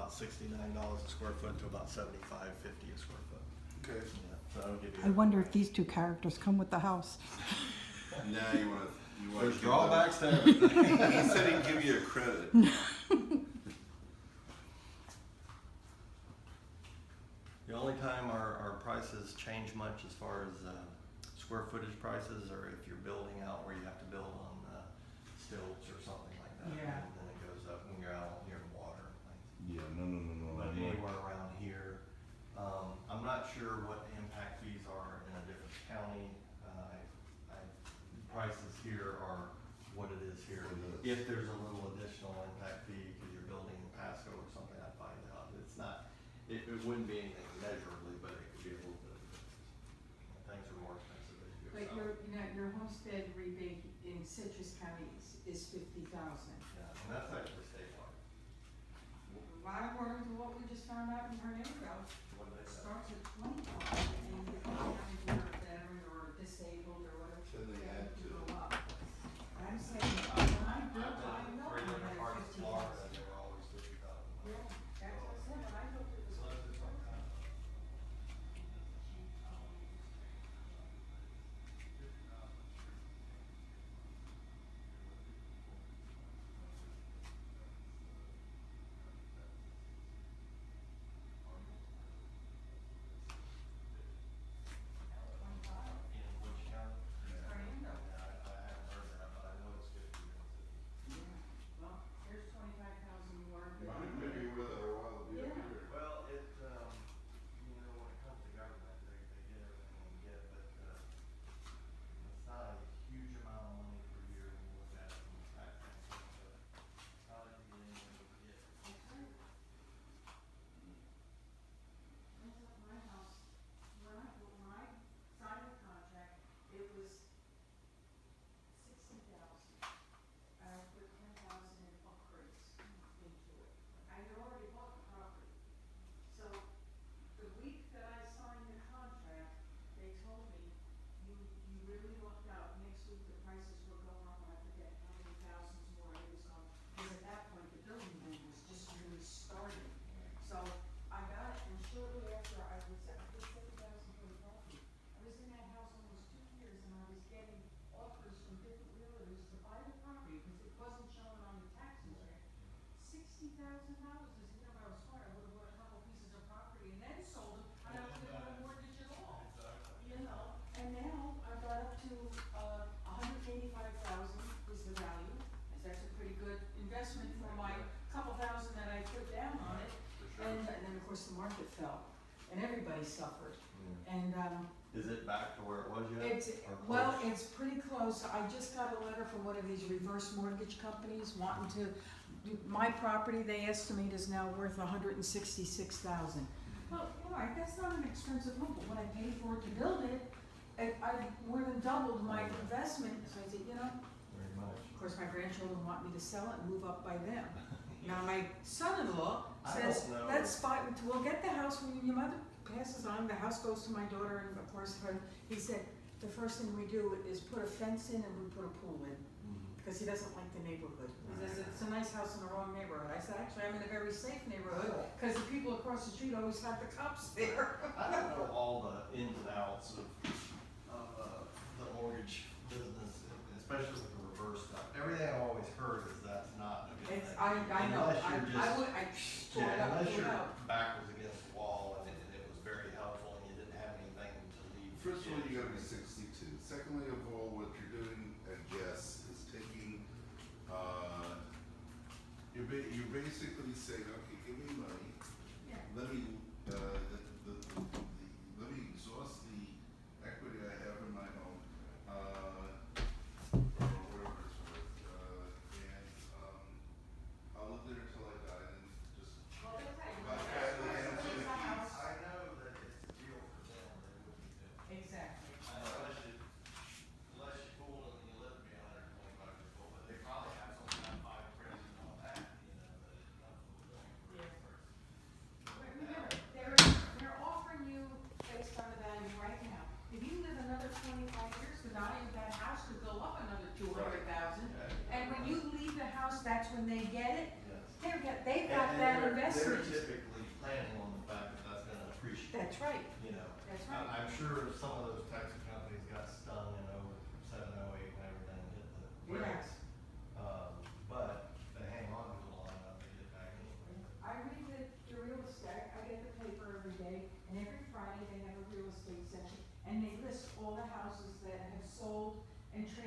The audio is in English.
about $69 a square foot to about $75.50 a square foot. Okay. Yeah, so that'll give you. I wonder if these two characters come with the house. Now you want There's drawbacks to everything. He said he'd give you a credit. The only time our prices change much as far as square footage prices, or if you're building out where you have to build on stilts or something like that. Yeah. And then it goes up when you're out near the water. Yeah, no. But anywhere around here, I'm not sure what the impact fees are in a different county. Prices here are what it is here. If there's a little additional impact fee because you're building in Pasco or something, I'd find out. It's not, it wouldn't be anything measurably, but it could be a little bit of a difference. Things are more expensive as you go But south. your homestead rebate in Citrus County is $50,000. Yeah, and that's actually statewide. Not according to what we just found out in Hernando. What did they say? Starts at 25, and you don't have to be a veteran or disabled or whatever. Then they add to go it. up. I'm saying, when I built, I I've been know three I different had parts of 15 Florida, years. and they were always $50,000. Yeah, that's what I said, when I built it was. So that's just like that. In which county? Hernando. Yeah, I haven't heard that, but I know it's 50. Well, there's 25,000 more. Mine may be with it a while to be Yeah. here. Well, it, you know, when it comes to government, they get everything they get, but, it's not a huge amount of money per year when you look at it from a tax standpoint, but how did you get anything you get? That's right. That's up my house. When I signed the contract, it was 60,000. I put 10,000 in upgrades into it. I had already bought the property. So the week that I signed the contract, they told me, you really lucked out. Next week the prices were going up, and I forget how many thousands more it was going. Because at that point, the building boom was just really starting. So I got it, and shortly after I was 7,000 for the property. I was in that house almost 2 years, and I was getting offers from different realtors to buy the property because it wasn't showing on the taxes yet. $60,000 is, you know, if I was smart, I would have bought a couple pieces of property and then sold them, and I wouldn't have had a mortgage at all. You know, and now I got up to, 185,000 is the value. That's a pretty good investment for my couple thousand that I put down on it. And then, of course, the market fell, and everybody suffered. And, Is it back to where it was yet? it's, Or well, close? it's pretty close. I just got a letter from one of these reverse mortgage companies wanting to, my property, they estimate is now worth $166,000. Well, you know, that's not an expensive home, but when I paid for it to build it, I more than doubled my investment, so I said, you know, Very much. of course, my grandchildren want me to sell it and move up by them. Now, my son-in-law I says, don't know. let's spot, we'll get the house when your mother passes on, the house goes to my daughter, and of course, he said, the first thing we do is put a fence in and we put a pool in, because he doesn't like the neighborhood. He says, it's a nice house in the wrong neighborhood. I said, actually, I'm in a very safe neighborhood, because the people across the street always have the cops there. I don't know all the ins and outs of the mortgage business, especially with the reverse stuff. Everything I've always heard is that's not a good It's, thing. I know, Unless you're just, pull it up, unless pull it you're out. backwards against the wall and it was very helpful and you didn't have anything to leave. First of all, you gotta be 62. Secondly of all, what you're doing, I guess, is taking, you're basically saying, okay, give me money, Yeah. let me, let me exhaust the equity I have in my home, or whatever it's worth, and, I'll live there until I die, and just, Well, that's how you- my family and It's a house. I know that it's a deal for them, they wouldn't do it. Exactly. Unless you fool them and you live to be 125 years old, but they probably have some kind of five appraisal on that, you know, that it's not for the Yeah. first. Remember, they're offering you based on the value right now. If you live another 25 years, the value of that house could go up another 200,000. Yeah. And when you leave the house, that's when they get it. Yes. they've got And that they're investment. typically planning on the fact that that's gonna appreciate. That's right, You know, that's right. I'm sure some of those taxi companies got stung in 07, 08 when everything hit the Yeah. brakes.